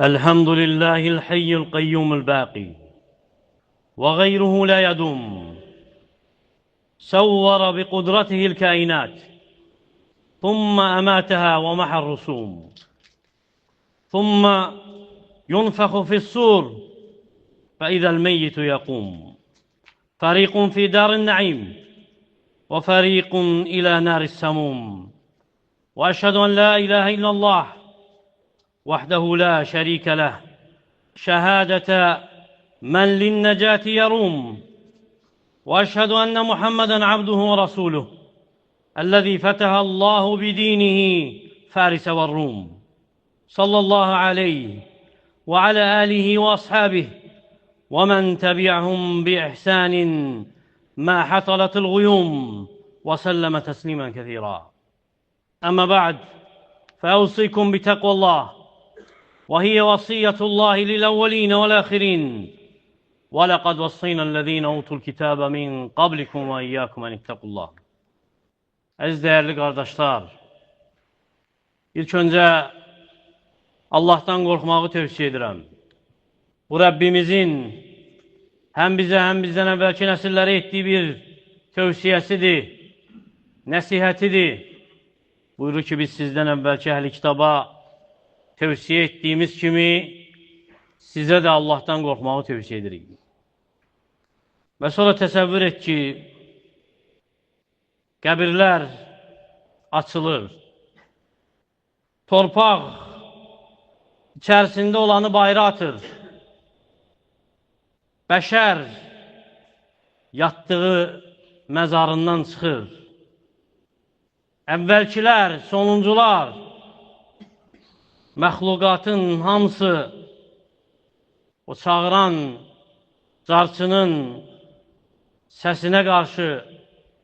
الحمد لله الحي القيوم الباقي وغيره لا يدوم، صور بقدرته الكائنات ثم أماتها ومحى الرسوم، ثم ينفخ في الصور فإذا الميت يقوم، فريق في دار النعيم وفريق إلى نار السموم. وأشهد أن لا إله إلا الله وحده لا شريك له، شهادة من للنجاة يروم. وأشهد أن محمدًا عبده ورسوله الذي فتح الله بدينه فارس والروم، صلى الله عليه وعلى آله وأصحابه ومن تبعهم بإحسان ما حصلت الغيوم، وسلم تسليما كثيرا. أما بعد، فأوصيكم بتقوى الله، وهي وصية الله للأولين والآخرين، ولقد وصينا الذين أوتوا الكتاب من قبلكم وإياكم أن اتقوا الله. Əziz değerli kardeşler, ilk önce Allah'tan korkmağı tövsiye ederim. Bu Rabbimizin hem bize hem bizden evvelki nesillere ettiği bir tövsiyesidir, nesihetidir. Buyurur ki biz sizden evvelki ehli kitaba tövsiye ettiğimiz kimi size de Allah'tan korkmağı tövsiye ederim. Ve sonra təsəvvür et ki, qəbirlər açılır, torpaq içərisində olanı bayra atır, bəşər yatdığı məzarından çıxır, əvvəlkilər, sonuncular, məxluqatın hamısı o çağıran carçının səsinə qarşı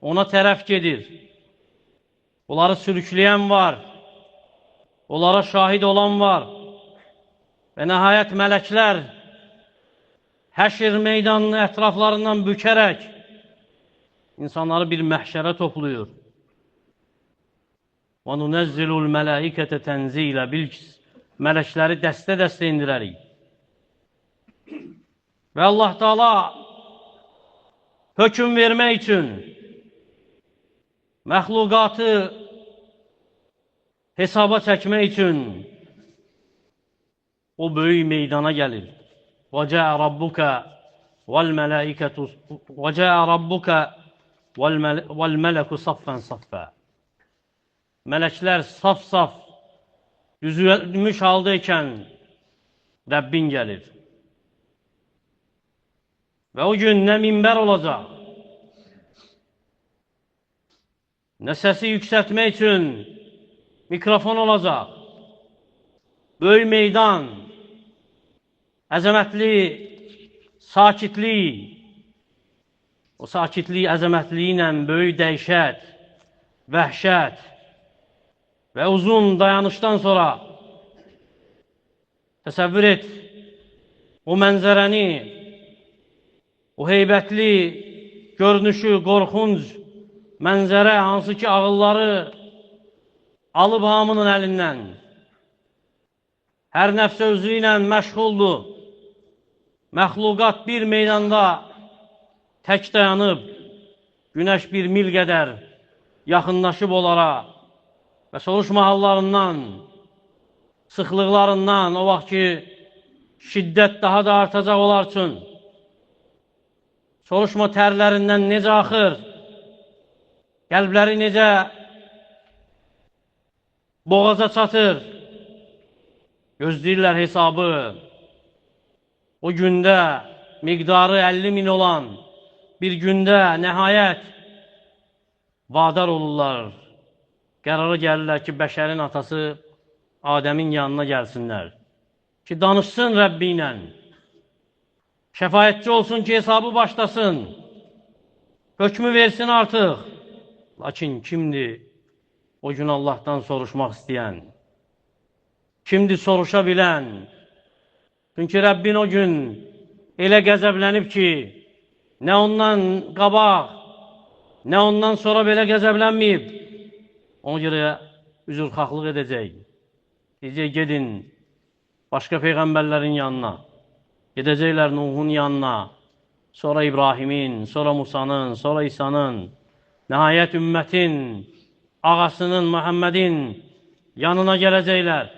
ona tərəf gedir. Onları sürükləyən var, onlara şahid olan var və nəhayət mələklər həşr meydanının ətraflarından bükərək insanları bir məhşərə toplayır. وَنُنَزِّلُ الْمَلَائِكَةَ تَنْزِيلًا, mələkləri dəstə-dəstə indirərik. Və Allah Teala hökm vermək üçün, məxluqatı hesaba çəkmək üçün o böyük meydana gəlir. وَجَاءَ رَبُّكَ وَالْمَلَكُ صَفًّا صَفًّا. Mələklər saf-saf düzülmüş haldaykən Rəbbin gəlir. Və o gün nə minbər olacaq, nə səsi yüksəltmək üçün mikrofon olacaq. Böyük meydan, əzəmətli sakitlik, o sakitlik əzəmətliyi ilə böyük dəhşət, vəhşət və uzun dayanışdan sonra təsəvvür et o mənzərəni, o heybətli görünüşü, qorxunc mənzərə, hansı ki ağılları alıb hamının əlindən, hər nəfs özü ilə məşğuldur. Məxluqat bir meydanda tək dayanıb, günəş bir mil qədər yaxınlaşıb onlara və soruşma hallarından, sıxlıqlarından, o vaxt ki şiddət daha da artacaq olar üçün, soruşma tərlərindən necə axır, qəlbləri necə boğaza çatır, gözləyirlər hesabı. O gündə miqdarı 50 min olan bir gündə nəhayət vadar olurlar. Qərara gəlirlər ki, bəşərin atası Adəmin yanına gəlsinlər ki, danışsın Rəbbi ilə, şəfayətçi olsun ki, hesabı başlasın, hökmü versin artıq. Lakin kimdir o gün Allah'tan soruşmaq istəyən? Kimdir soruşa bilən? Çünki Rəbbin o gün elə qəzəblənib ki, nə ondan qabaq, nə ondan sonra belə qəzəblənməyib. Ona görə üzrxahlıq edəcək. Deyəcək, gedin, başqa peyğəmbərlərin yanına, gedəcəklər Nuhun yanına, sonra İbrahimin, sonra Musanın, sonra İsa'nın, nəhayət ümmətin, ağasının, Muhammedin yanına gələcəklər.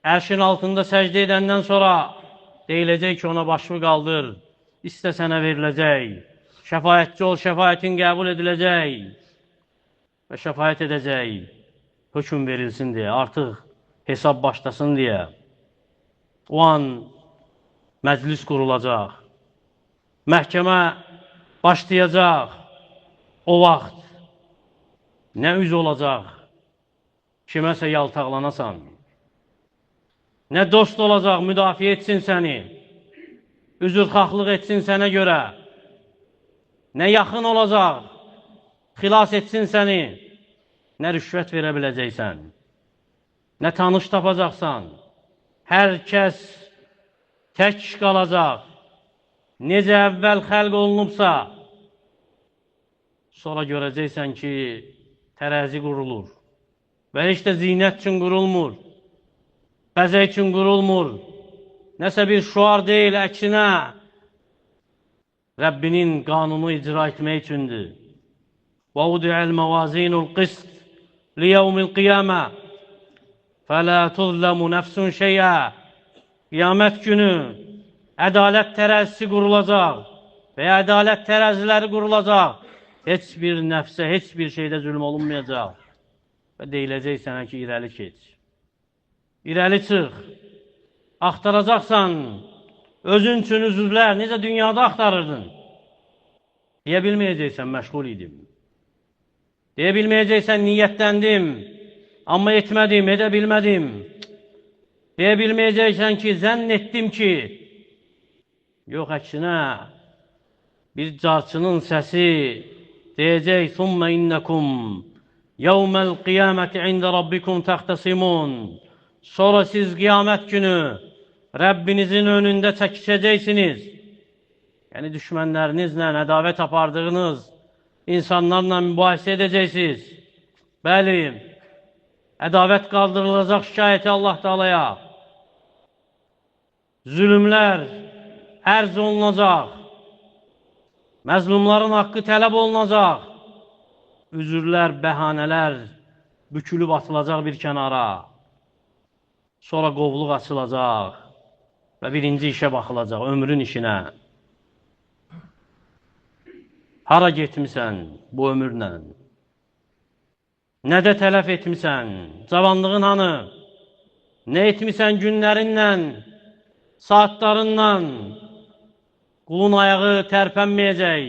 Ərşin altında səcdə edəndən sonra deyiləcək ki, ona başını qaldır, istə sənə veriləcək, şəfayətçi ol, şəfayətin qəbul ediləcək və şəfayət edəcək, hökm verilsin deyə, artıq hesab başlasın deyə. O an məclis qurulacaq, məhkəmə başlayacaq, o vaxt nə üz olacaq, kiməsə yaltaqlanasan, nə dost olacaq, müdafiə etsin səni, üzrxahlıq etsin sənə görə, nə yaxın olacaq, xilas etsin səni, nə rüşvət verə biləcəksən, nə tanış tapacaqsan, hər kəs tək qalacaq, necə əvvəl xəlq olunubsa, sonra görəcəksən ki, tərəzi qurulur və heç də zinət üçün qurulmur, bəzək üçün qurulmur, nəsə bir şuar deyil, əksinə Rəbbinin qanunu icra etmək üçündür. وَوُدِعَ الْمَوَازِينُ الْقِسْطِ لِيَوْمِ الْقِيَامَةِ فَلَا تُظْلَمُ نَفْسٌ شَيْئًا. Qiyamət günü ədalət tərəzisi qurulacaq və ya ədalət tərəziləri qurulacaq. Heç bir nəfsə, heç bir şeydə zülm olunmayacaq və deyiləcək sənə ki, irəli keç. İrəli çıx, axtaracaqsan, özün üçün üzürlər, necə dünyada axtarırdın? Deyə bilməyəcəksən, məşğul idim. Deyə bilməyəcəksən, niyyətləndim, amma etmədim, edə bilmədim. Deyə bilməyəcəksən ki, zənn etdim ki, yox, əksinə, bir carçının səsi deyəcək, ثُمَّ إِنَّكُمْ يَوْمَ الْقِيَامَةِ عِنْدَ رَبِّكُمْ تَخْتَصِمُونَ. Sonra siz qiyamət günü Rəbbinizin önündə çəkişəcəksiniz. Yəni, düşmənlərinizlə ədavət apardığınız insanlarla mübahisə edəcəksiniz. Bəli, ədavət qaldırılacaq şikayəti Allah Teala'ya. Zülümlər ərz olunacaq. Məzlumların haqqı tələb olunacaq. Üzürlər, bəhanələr bükülüb atılacaq bir kənara. Sonra qovluq açılacaq və birinci işə baxılacaq, ömrün işinə. Hara getmisən bu ömürlə? Nədə tələf etmisən? Cavanlığın hanı? Nə etmisən günlərinlə, saatlarınla? Qulun ayağı tərpənməyəcək.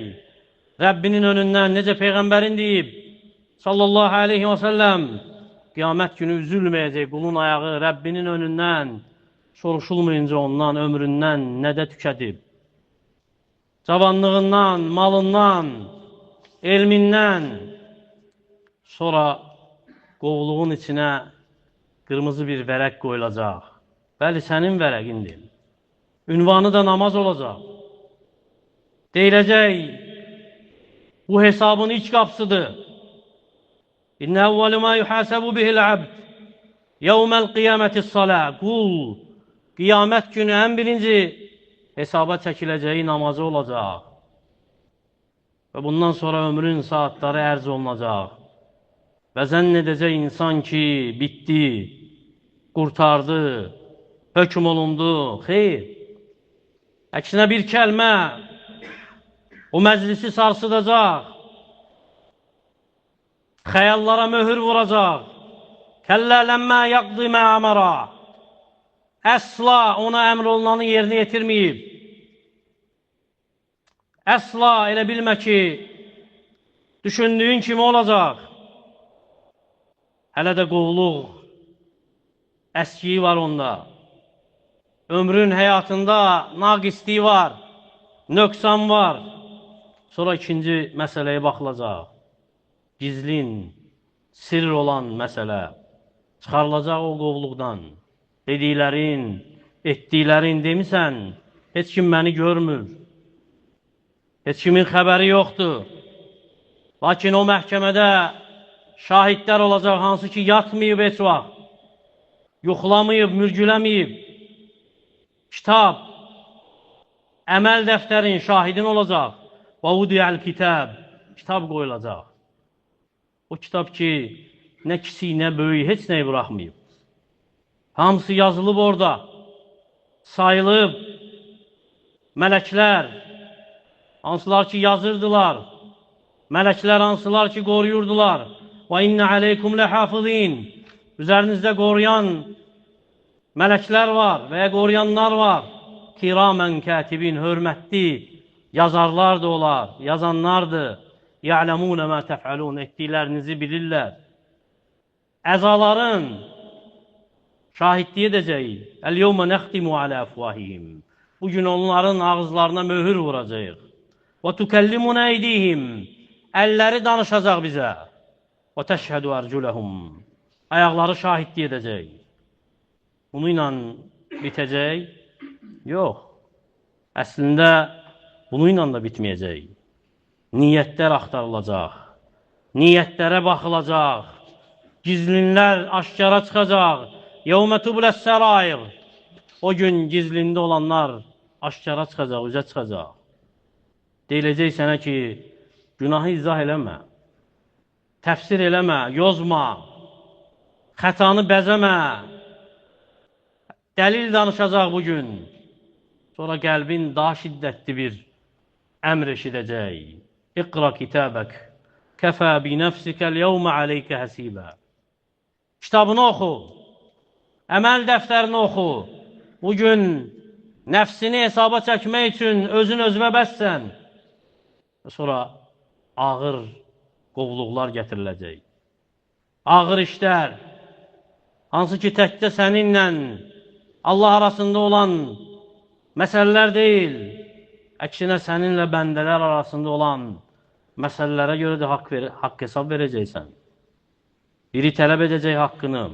Rəbbinin önündən, necə Peyğəmbərin deyib, sallallahu aleyhi və səlləm, qiyamət günü üzülməyəcək qulun ayağı Rəbbinin önündən, soruşulmayınca ondan, ömründən nədə tükədib? Cavanlığından, malından, elmindən, sonra qovluğun içinə qırmızı bir vərəq qoyulacaq. Bəli, sənin vərəqindir. Ünvanı da namaz olacaq. Deyiləcək, bu hesabın ilk qapısıdır. İnnə əvvəlu mə yuhasəbu bihil əbd yevməl qiyamətis-salə. Qul, qiyamət günü ən birinci hesaba çəkiləcəyi namazı olacaq. Və bundan sonra ömrün saatları ərz olunacaq. Və zənn edəcək insan ki, bitdi, qurtardı, hökm olundu. Xeyr. Əksinə bir kəlmə o məclisi sarsıdacaq. Xəyallara möhür vuracaq. Kəllə ləmmə yaqdı mə əmərə. Əsla ona əmr olunanı yerinə yetirməyib. Əsla elə bilmə ki, düşündüyün kimi olacaq. Hələ də qovluq, əskiyi var onda. Ömrün həyatında naqisliyi var, nöqsan var. Sonra ikinci məsələyə baxılacaq. Gizlin, sirr olan məsələ. Çıxarılacaq o qovluqdan. Dediklərin, etdiklərin demisən, heç kim məni görmür. Heç kimin xəbəri yoxdur. Lakin o məhkəmədə şahidlər olacaq, hansı ki, yatmayıb heç vaxt. yoxlamayıb, mürgüləməyib. Kitab, əməl dəftərin şahidin olacaq. Və vudiyəl kitab, kitab qoyulacaq. O kitab ki, nə kiçik, nə böyük, heç nəyi buraxmayıb. Hamısı yazılıb orada, sayılıb. Mələklər, hansılar ki yazırdılar, mələklər hansılar ki qoruyurdular. Və innə aleykum ləhafizin, üzərinizdə qoruyan mələklər var və ya qoruyanlar var. Kiramən kətibin, hörmətli yazarlar da olar, yazanlardır. Ya'ləmunə mə təfəlun, etdiklərinizi bilirlər. Əzaların şahidliyi edəcəyik. Əl-yevmə nəxtimu alə əfvahihim. Bugün onların ağızlarına möhür vuracaq. Və tükəllimunə eydihim. Əlləri danışacaq bizə. Və təşhədu ərculəhum. Ayaqları şahidliyi edəcək. Bununla bitəcək? Yox. Əslində bununla da bitməyəcək. Niyyətlər axtarılacaq. Niyyətlərə baxılacaq. Gizlinlər aşkara çıxacaq. Yevmə tubləs sərayir. O gün gizlində olanlar aşkara çıxacaq, üzə çıxacaq. Deyiləcək sənə ki, günahı izah eləmə. Təfsir eləmə, yozma. Xətanı bəzəmə. Dəlil danışacaq bugün. Sonra qəlbin daha şiddətli bir əmr eşidəcək. İqra kitabək. Kəfə bi nəfsikəl yevmə aleykə həsibə. Kitabını oxu. Əməl dəftərini oxu. Bugün nəfsini hesaba çəkmək üçün özün özünə bəssən. Sonra ağır qovluqlar gətiriləcək. Ağır işlər. Hansı ki təkcə səninlə Allah arasında olan məsələlər deyil. Əksinə səninlə bəndələr arasında olan məsələlərə görə də haqq hesab verəcəksən. Biri tələb edəcək haqqını.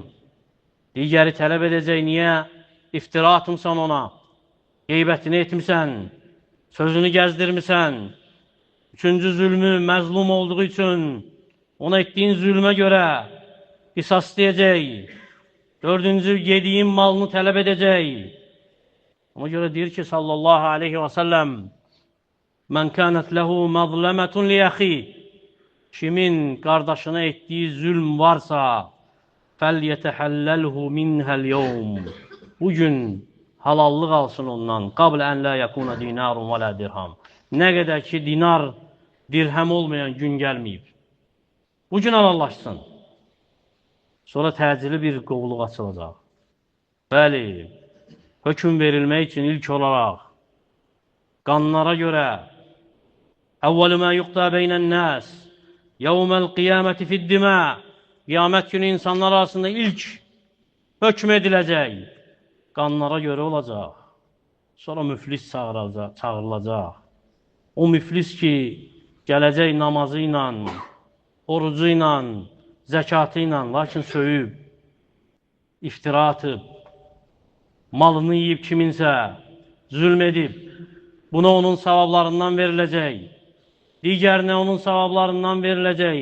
Digəri tələb edəcək, niyə iftira atımsan ona, qeybətini etmirsən, sözünü gəzdirmirsən. Üçüncü zülmü məzlum olduğu üçün ona etdiyin zülmə görə qisas deyəcək. Dördüncü yediyin malını tələb edəcək. Ona görə deyir ki, sallallahu aleyhi və səlləm, mən kənət ləhu məzləmətun liyəxi, kimin qardaşına etdiyi zülm varsa, fəlyətəhəlləlhu minhəl yevm, bugün halallıq alsın ondan, qabl ən lə yəkuna dinarun və lə dirham. Nə qədər ki, dinar, dirhəm olmayan gün gəlməyib. Bugün halallaşsın. Sonra təcili bir qovluq açılacaq. Bəli, hökm verilmək üçün ilk olaraq qanlara görə əvvəl mə yuqda beynən nəs yevməl qiyaməti fiddimə, qiyamət günü insanlar arasında ilk hökm ediləcək. Qanlara görə olacaq. Sonra müflis çağırılacaq. O müflis ki, gələcək namazı ilə, orucu ilə, zəkatı ilə, lakin söyüb, iftira atıb, malını yiyib kiminsə, zülm edib, buna onun savablarından veriləcək. Digərinə onun savablarından veriləcək.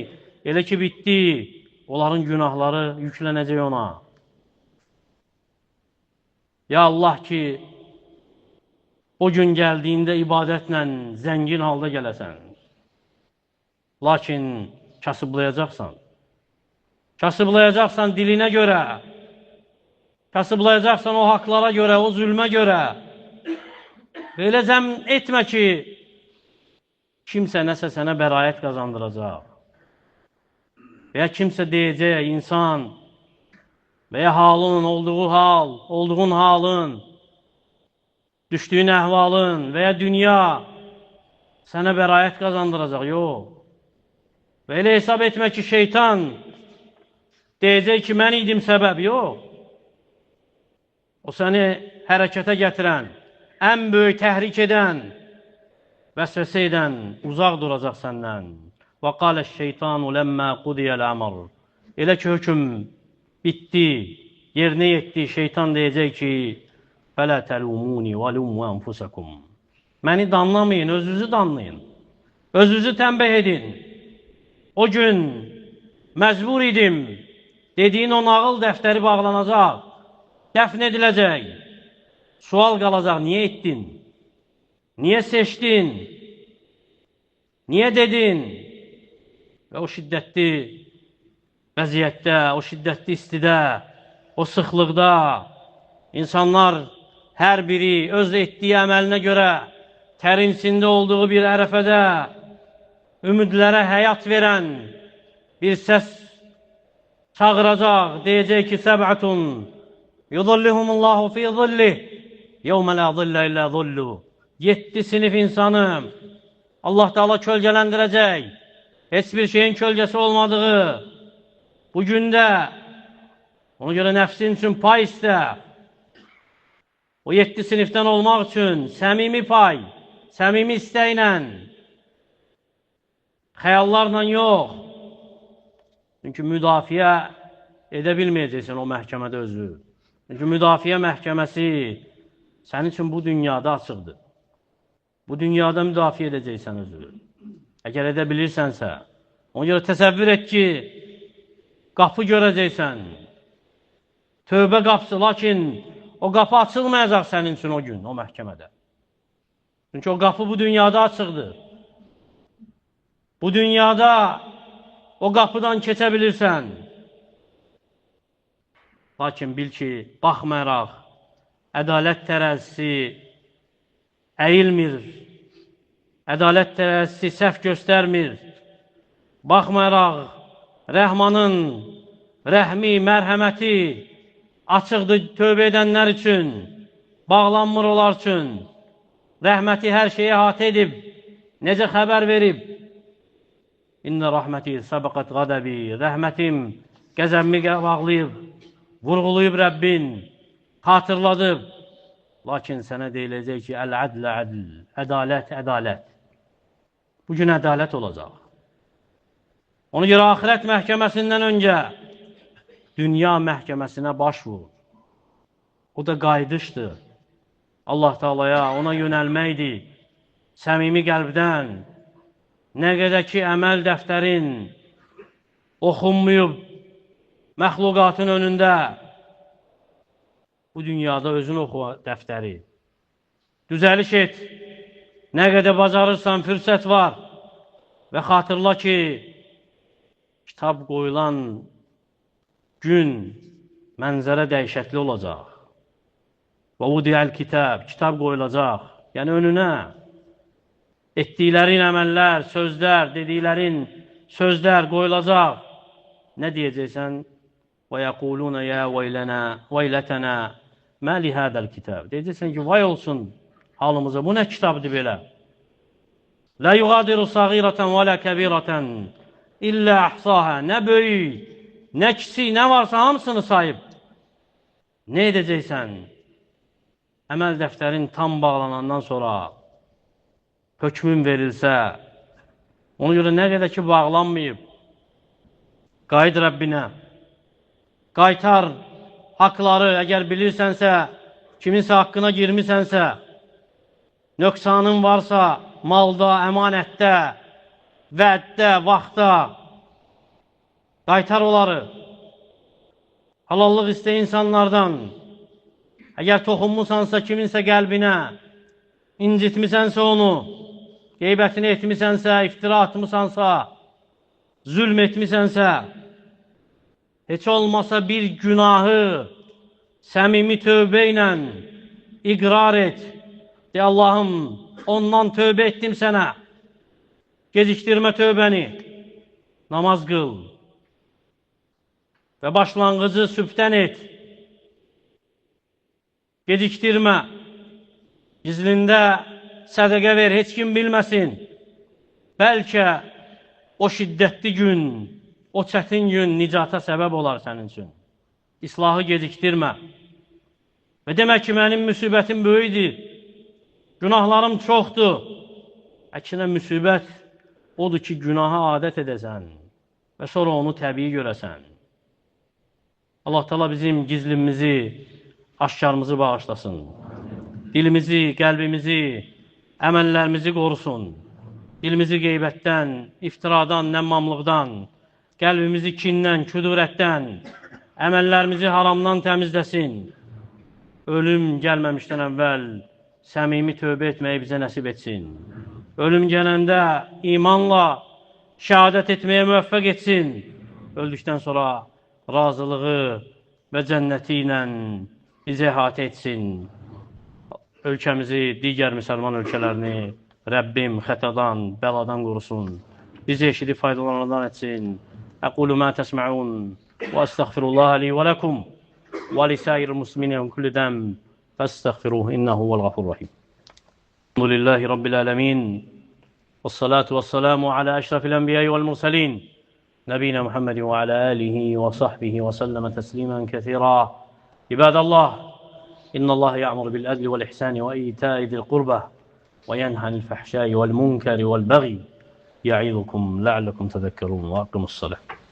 Elə ki, bitdi, onların günahları yüklənəcək ona. Ya Allah ki, o gün gəldiyində ibadətlə zəngin halda gələsən. Lakin kasıblayacaqsan. Kasıblayacaqsan dilinə görə. Kasıblayacaqsan o haqlara görə, o zülmə görə. Belə zəm etmə ki, kimsə nəsə sənə bəraət qazandıracaq. Və ya kimsə deyəcək, insan və ya halın, olduğun halın, düşdüyün əhvalın və ya dünya sənə bəraət qazandıracaq. Yox. Və elə hesab etmə ki, şeytan deyəcək ki, mən idim səbəb. Yox. O səni hərəkətə gətirən, ən böyük təhrik edən, vəsvəsə edən uzaq duracaq səndən. Və qaləş şeytanu ləmmə qudiyəl əmr. Elə ki, hökm bitdi, yerinə yetdi, şeytan deyəcək ki, fələ təlumuni və lumu ənfusəkum. Məni danlamayın, özünüzü danlayın. Özünüzü tənbih edin. O gün məcbur idim, dediyin o nağıl dəftəri bağlanacaq. dəfn ediləcək. Sual qalacaq, niyə etdin? Niyə seçdin? Niyə dedin? Və o şiddətli vəziyyətdə, o şiddətli istidə, o sıxlıqda insanlar hər biri öz etdiyi əməlinə görə tərinsində olduğu bir ərəfədə ümidlərə həyat verən bir səs çağıracaq, deyəcək ki, səb'atun yudillihumullahu fi zillih yevmə la zillə illə zillu. 7 sinif insanı Allah Teala kölgələndirəcək. Heç bir şeyin kölgəsi olmadığı bu gündə ona görə nəfsin üçün pay istə. O 7 sinifdən olmaq üçün səmimi pay, səmimi istəklə, xəyallarla yox. Çünki müdafiə edə bilməyəcəksən o məhkəmədə özü. Çünki müdafiə məhkəməsi sənin üçün bu dünyada açıqdır. Bu dünyada müdafiə edəcəksən özü. Əgər edə bilirsənsə, ona görə təsəvvür et ki, qapı görəcəksən. Tövbə qapısı, lakin o qapı açılmayacaq sənin üçün o gün, o məhkəmədə. Çünki o qapı bu dünyada açıqdır. Bu dünyada o qapıdan keçə bilirsən. Lakin bil ki, baxmayaraq, ədalət tərəzisi əyilmir. Ədalət tərəzisi səhv göstərmir. Baxmayaraq, Rəhmanın rəhmi, mərhəməti açıqdır tövbə edənlər üçün, bağlanmır onlar üçün. Rəhməti hər şeyə əhatə edib, necə xəbər verib? İnnə rəhməti səbəqət qədəbi, rəhmətim qəzəbimi bağlayıb, vurğulayıb Rəbbin, xatırladıb. Lakin sənə deyiləcək ki, əl-ədlə ədl, ədalət, ədalət. Bugün ədalət olacaq. Ona görə axirət məhkəməsindən öncə dünya məhkəməsinə baş vur. O da qayıdışdır. Allah Teala'ya, ona yönəlməkdir. Səmimi qəlbdən, nə qədər ki, əməl dəftərin oxunmayıb məxluqatın önündə, bu dünyada özün oxu dəftəri. Düzəliş et, nə qədər bacarırsan, fürsət var və xatırla ki, kitab qoyulan gün mənzərə dəhşətli olacaq. Və udiyəl kitab, kitab qoyulacaq. Yəni önünə etdiklərin əməllər, sözlər, dediklərin sözlər qoyulacaq. Nə deyəcəksən? Və yəquluna ya veylətənə mə li hədəl kitab. Deyəcəksən ki, vay olsun halımıza, bu nə kitabdır belə? Lə yuğadiru sağirətən və lə kəbirətən illə əhsahə. Nə böyük, nə kiçik, nə varsa hamısını sayıb. Nə edəcəksən? Əməl dəftərin tam bağlanandan sonra hökmün verilsə, ona görə nə qədər ki bağlanmayıb, qayıd Rəbbinə, qaytar haqları, əgər bilirsənsə, kiminsə haqqına girmisənsə, nöqsanın varsa, malda, əmanətdə, vəddə, vaxtda, qaytar onları. Halallıq istə insanlardan, əgər toxunmusansa kiminsə qəlbinə, incitmisənsə onu, qeybətini etmisənsə, iftira atmışsansa, zülm etmisənsə, heç olmasa bir günahı səmimi tövbə ilə iqrar et. De, Allahım, ondan tövbə etdim sənə. Gecikdirmə tövbəni, namaz qıl və başlanğıcı sübhdən et. Gecikdirmə, gizlində sədəqə ver, heç kim bilməsin. Bəlkə o şiddətli gün, o çətin gün nicata səbəb olar sənin üçün. İslahı gecikdirmə. Və demək ki, mənim müsibətim böyüdür, günahlarım çoxdur. Əksinə müsibət odur ki, günaha adət edəsən və sonra onu təbii görəsən. Allah Teala bizim gizlimizi, aşkarımızı bağışlasın. Dilimizi, qəlbimizi, əməllərimizi qorusun. Dilimizi qeybətdən, iftiradan, nəmmamlıqdan, qəlbimizi kindən, küdurətdən, əməllərimizi haramdan təmizləsin. ölüm gəlməmişdən əvvəl səmimi tövbə etməyi bizə nəsib etsin. Ölüm gələndə imanla şəhadət etməyə müvəffəq etsin. Öldükdən sonra razılığı və cənnəti ilə bizi əhatə etsin. Ölkəmizi, digər müsəlman ölkələrini Rəbbim xətadan, bəladan qorusun. Bizi eşidib faydalananlardan etsin. Əqulu mə təsmə'un və əstəğfirullaha li və ləkum və lisəir muslimin min kulli dəm fəstəğfiruhu innəhu vəl-ğafurrahim. Elhamdülillahi Rabbil ələmin və salatu və salamu alə əşrafil ənbiyyə vəl-mursalin nəbiyyə Muhammedin və alə alihi və sahbihi və səlləmə təslimən kəthira. İbadallah, İnnəllaha ya'muru bil-ədli vəl-ihsani və itə'i zil-qurbə və yənhə anil-fəhşai vəl-munkəri vəl-bəği ya'idukum la'allakum tezekkerun və aqimus salah.